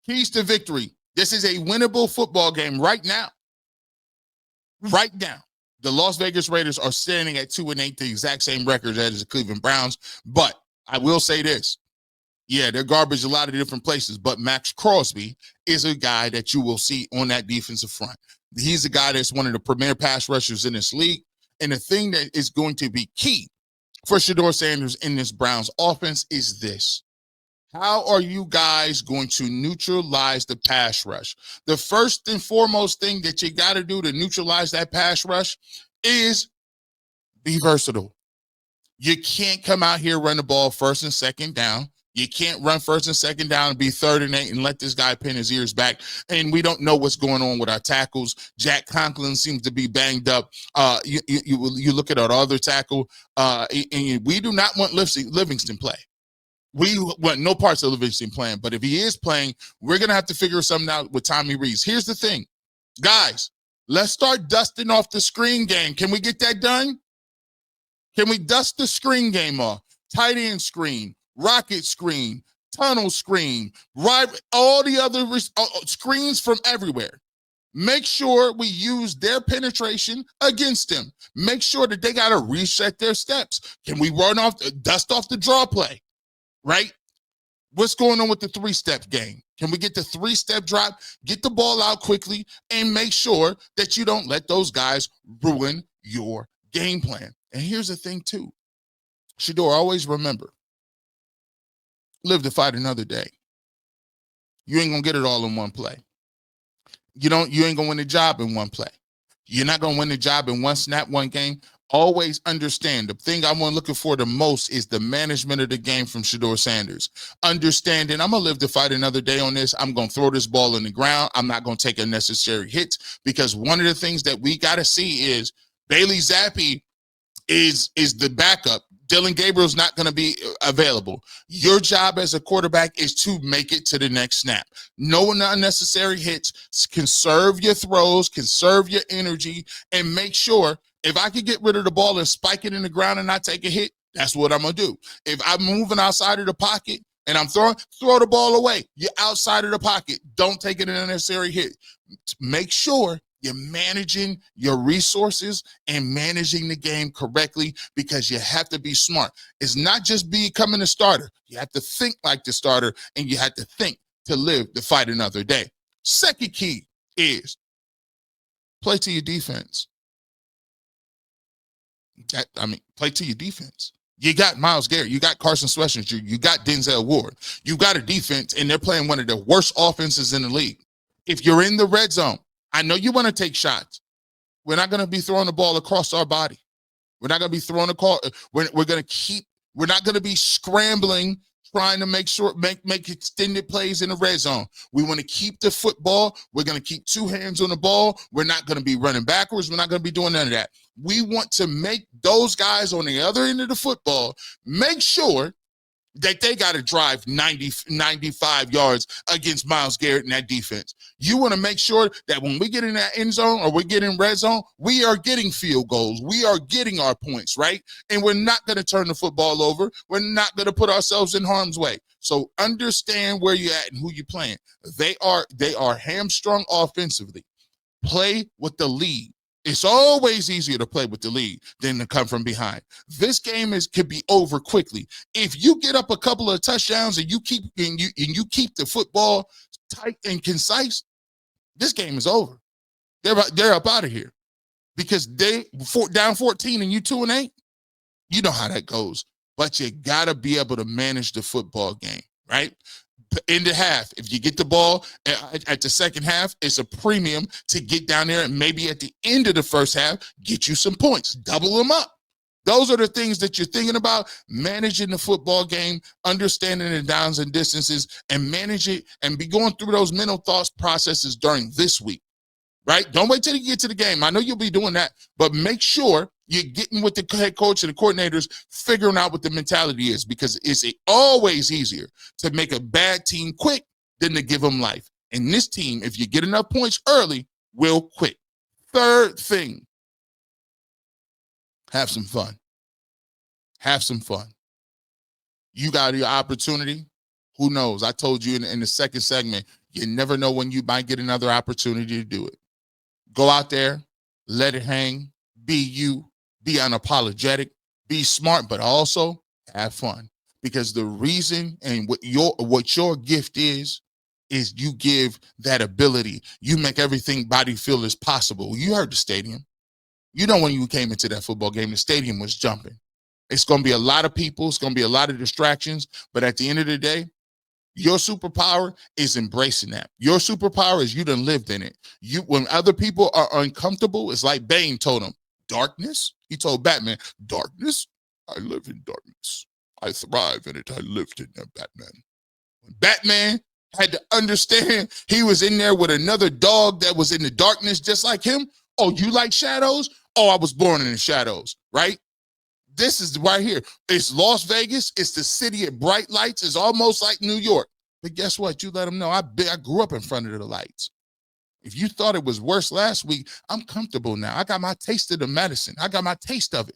Keys to victory. This is a winnable football game right now. Right now. The Las Vegas Raiders are standing at 2-8, the exact same record as the Cleveland Browns. But I will say this. Yeah, they're garbage a lot of different places, but Max Crosby is a guy that you will see on that defensive front. He's a guy that's one of the premier pass rushers in this league. And the thing that is going to be key for Shedeur Sanders in this Browns offense is this. How are you guys going to neutralize the pass rush? The first and foremost thing that you got to do to neutralize that pass rush is be versatile. You can't come out here, run the ball first and second down. You can't run first and second down and be 3rd and 8 and let this guy pin his ears back. And we don't know what's going on with our tackles. Jack Conklin seems to be banged up. You look at our other tackle, and we do not want Livingston play. We want no parts of Livingston playing. But if he is playing, we're going to have to figure something out with Tommy Rees. Here's the thing. Guys, let's start dusting off the screen game. Can we get that done? Can we dust the screen game off? Tight end screen, rocket screen, tunnel screen, right? All the other screens from everywhere. Make sure we use their penetration against them. Make sure that they got to reset their steps. Can we dust off the draw play? Right? What's going on with the 3-step game? Can we get the 3-step drop, get the ball out quickly, and make sure that you don't let those guys ruin your game plan? And here's the thing, too. Shedeur, always remember, live to fight another day. You ain't going to get it all in one play. You ain't going to win the job in one play. You're not going to win the job in one snap, one game. Always understand, the thing I'm looking for the most is the management of the game from Shedeur Sanders. Understanding, I'm going to live to fight another day on this. I'm going to throw this ball in the ground. I'm not going to take unnecessary hits, because one of the things that we got to see is Bailey Zappi is the backup. Dylan Gabriel's not going to be available. Your job as a quarterback is to make it to the next snap. No unnecessary hits. Conserve your throws, conserve your energy, and make sure, if I could get rid of the ball and spike it in the ground and not take a hit, that's what I'm going to do. If I'm moving outside of the pocket and I'm throw the ball away. You're outside of the pocket. Don't take an unnecessary hit. Make sure you're managing your resources and managing the game correctly, because you have to be smart. It's not just becoming a starter. You have to think like the starter, and you have to think to live to fight another day. Second key is play to your defense. Play to your defense. You got Myles Garrett. You got Carson Schwarzenegger. You got Denzel Ward. You got a defense, and they're playing one of the worst offenses in the league. If you're in the red zone, I know you want to take shots. We're not going to be throwing the ball across our body. We're not going to be throwing the call. We're not going to be scrambling, trying to make extended plays in the red zone. We want to keep the football. We're going to keep 2 hands on the ball. We're not going to be running backwards. We're not going to be doing none of that. We want to make those guys on the other end of the football make sure that they got to drive 95 yards against Myles Garrett in that defense. You want to make sure that when we get in that end zone or we get in red zone, we are getting field goals. We are getting our points, right? And we're not going to turn the football over. We're not going to put ourselves in harm's way. So understand where you're at and who you're playing. They are hamstrung offensively. Play with the lead. It's always easier to play with the lead than to come from behind. This game could be over quickly. If you get up a couple of touchdowns and you keep the football tight and concise, this game is over. They're up out of here, because they down 14 and you 2-8. You know how that goes. But you gotta be able to manage the football game, right? In the half, if you get the ball at the second half, it's a premium to get down there and maybe at the end of the first half, get you some points, double them up. Those are the things that you're thinking about, managing the football game, understanding the downs and distances, and manage it and be going through those mental thoughts processes during this week, right? Don't wait till you get to the game. I know you'll be doing that, but make sure you're getting with the head coach and the coordinators, figuring out what the mentality is, because it's always easier to make a bad team quick than to give them life. And this team, if you get enough points early, will quit. Third thing, have some fun. Have some fun. You got your opportunity. Who knows? I told you in the second segment, you never know when you might get another opportunity to do it. Go out there, let it hang, be you, be unapologetic, be smart, but also have fun. Because the reason and what your gift is you give that ability. You make everything body feel as possible. You heard the stadium. You know when you came into that football game, the stadium was jumping. It's going to be a lot of people. It's going to be a lot of distractions. But at the end of the day, your superpower is embracing that. Your superpower is you done lived in it. You, when other people are uncomfortable, it's like Bane told him, darkness. He told Batman, darkness. I live in darkness. I thrive in it. I lived in that, Batman. When Batman had to understand he was in there with another dog that was in the darkness just like him. Oh, you like shadows? Oh, I was born in the shadows, right? This is right here. It's Las Vegas. It's the city of bright lights. It's almost like New York. But guess what? You let them know I grew up in front of the lights. If you thought it was worse last week, I'm comfortable now. I got my taste of the medicine. I got my taste of it.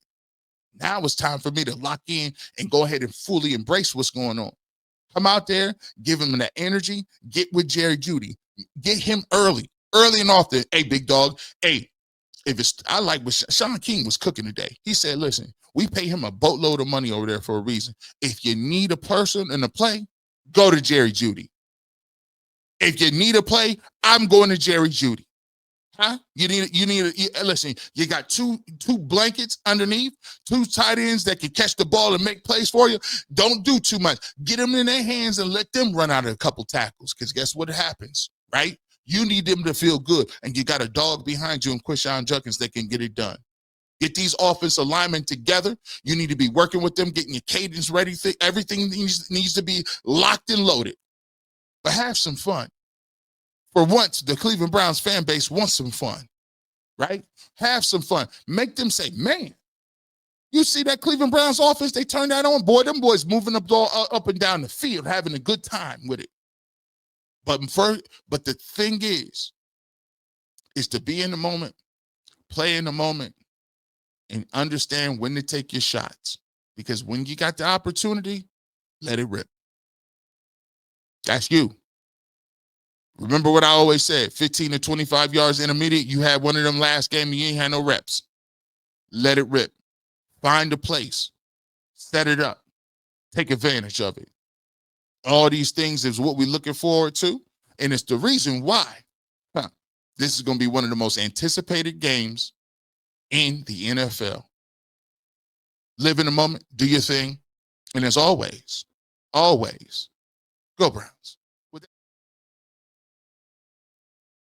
Now it's time for me to lock in and go ahead and fully embrace what's going on. Come out there, give him that energy. Get with Jerry Jeudy. Get him early and often. Hey, big dog. Hey, I like what Sean King was cooking today. He said, listen, we pay him a boatload of money over there for a reason. If you need a person in a play, go to Jerry Jeudy. If you need a play, I'm going to Jerry Jeudy. Huh? Listen, you got two blankets underneath, two tight ends that can catch the ball and make plays for you. Don't do too much. Get them in their hands and let them run out of a couple tackles, because guess what happens, right? You need them to feel good, and you got a dog behind you in Quishon Judkins that can get it done. Get these offensive linemen together. You need to be working with them, getting your cadence ready. Everything needs to be locked and loaded. But have some fun. For once, the Cleveland Browns fan base wants some fun, right? Have some fun. Make them say, man, you see that Cleveland Browns offense? They turned that on. Boy, them boys moving up and down the field, having a good time with it. But the thing is to be in the moment, play in the moment, and understand when to take your shots. Because when you got the opportunity, let it rip. That's you. Remember what I always said, 15 to 25 yards intermediate, you had one of them last game and you ain't had no reps. Let it rip. Find a place. Set it up. Take advantage of it. All these things is what we're looking forward to. And it's the reason why this is going to be one of the most anticipated games in the NFL. Live in the moment, do your thing, and as always, go Browns.